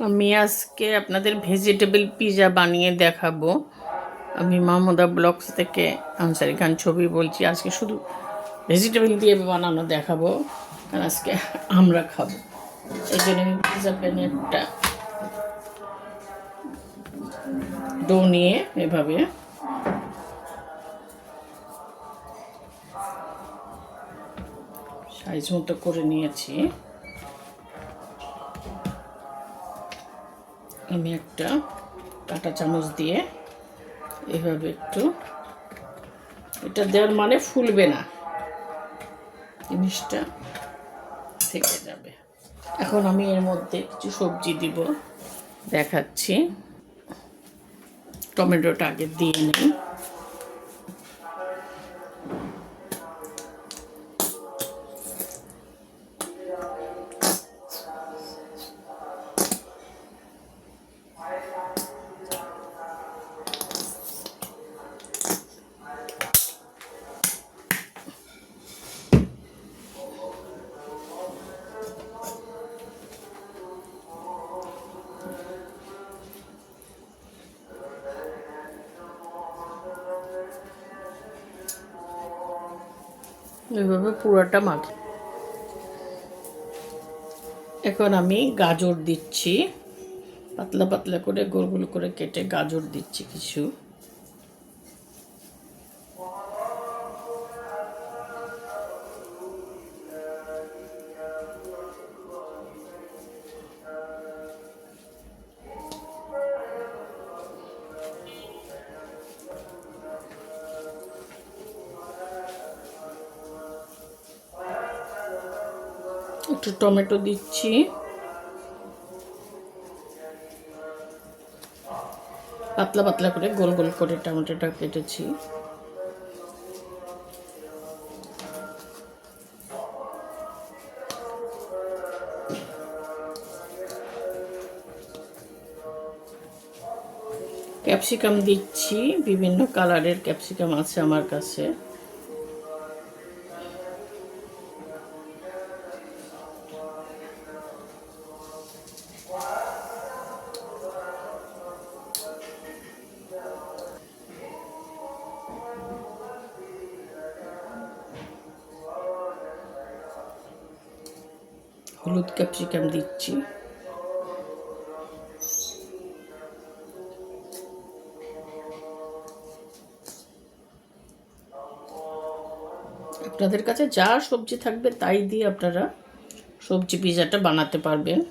আমি আজকে আপনাদের ভেজিটেবল পিৎজা বানিয়ে দেখাবো। আমি মাহমুদা ব্লগস থেকে আনসারি খান ছবি বলছি। আজকে শুধু ভেজিটেবল দিয়ে বানানো দেখাবো, কারণ আজকে আমরা খাবো। এই জন্য আমি পিৎজা প্যানে একটা ডো নিয়ে এভাবে সাইজ মতো করে নিয়েছি। আমি একটা কাঁটা চামচ দিয়ে এভাবে একটু, এটা দেওয়ার মানে ফুলবে না, জিনিসটা থেকে যাবে। এখন আমি এর মধ্যে কিছু সবজি দিব, দেখাচ্ছি। টমেটোটা আগে দিয়ে নিই। এইভাবে পুরোটা মাখি। এখন আমি গাজর দিচ্ছি, পাতলা পাতলা করে গোল গোল করে কেটে গাজর দিচ্ছি কিছু। একটু টমেটো দিচ্ছি, পাতলা পাতলা করে গোল গোল করে টমেটোটা কেটেছি। ক্যাপসিকাম দিচ্ছি, বিভিন্ন কালারের ক্যাপসিকাম আছে আমার কাছে। হলুদ ক্যাপসিকাম দিচ্ছি। আপনাদের কাছে যা সবজি থাকবে তাই দিয়ে আপনারা সবজি পিৎজাটা বানাতে পারবেন।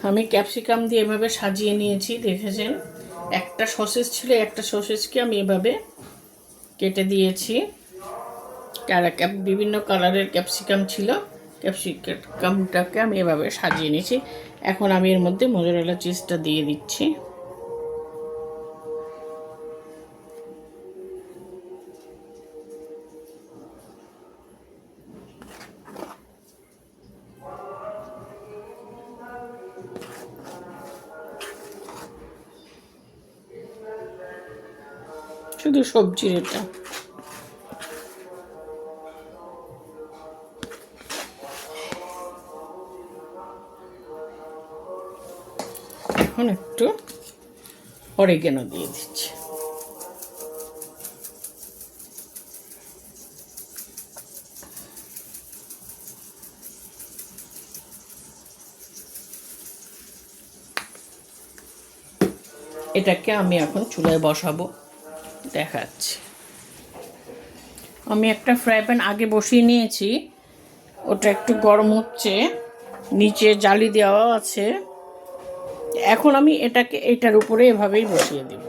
আমি ক্যাপসিকাম দিয়ে এভাবে সাজিয়ে নিয়েছি, দেখেছেন। একটা সসেজ ছিল, একটা সসেজকে আমি এভাবে কেটে দিয়েছি। বিভিন্ন কালারের ক্যাপসিকাম ছিল, ক্যাপসিকামটাকে আমি এভাবে সাজিয়ে নিয়েছি। এখন আমি এর মধ্যে মোজারেলা চিজটা দিয়ে দিচ্ছি। শুধু সবজির এটা। এখন একটু অরিগ্যানো দিয়ে দিচ্ছি। এটাকে আমি এখন চুলায় বসাবো, দেখাচ্ছি। আমি একটা ফ্রাই প্যান আগে বসিয়ে নিয়েছি, ওটা একটু গরম হচ্ছে, নিচে জালি দেওয়া আছে। এখন আমি এটাকে এটার উপরে এভাবেই বসিয়ে দেব,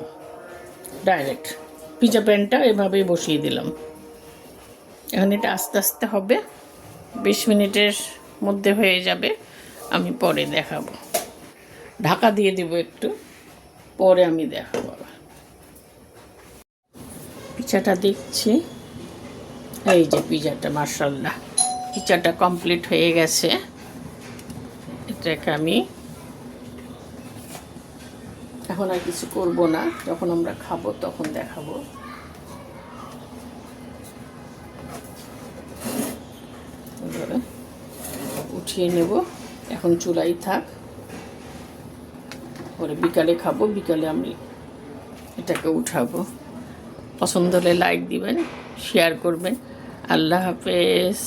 ডাইরেক্ট পিৎজা প্যানটা এভাবেই বসিয়ে দিলাম। এখন এটা আস্তে আস্তে হবে। 20 মিনিটের মধ্যে হয়ে যাবে, আমি পরে দেখাবো। ঢাকা দিয়ে দেবো একটু, পরে আমি দেখাবো। পিজাটা দেখছি, এই যে পিজাটা, মাশাআল্লাহ পিজাটা কমপ্লিট হয়ে গেছে। এটাকে আমি এখন আর কিছু করব না, যখন আমরা খাবো তখন দেখাবো। এবারে উঠিয়ে নেব, এখন চুলাই থাক, পরে বিকালে খাবো। বিকালে আমি এটাকে উঠাবো। পছন্দ হলে লাইক দিবেন, শেয়ার করবেন। আল্লাহ হাফেজ।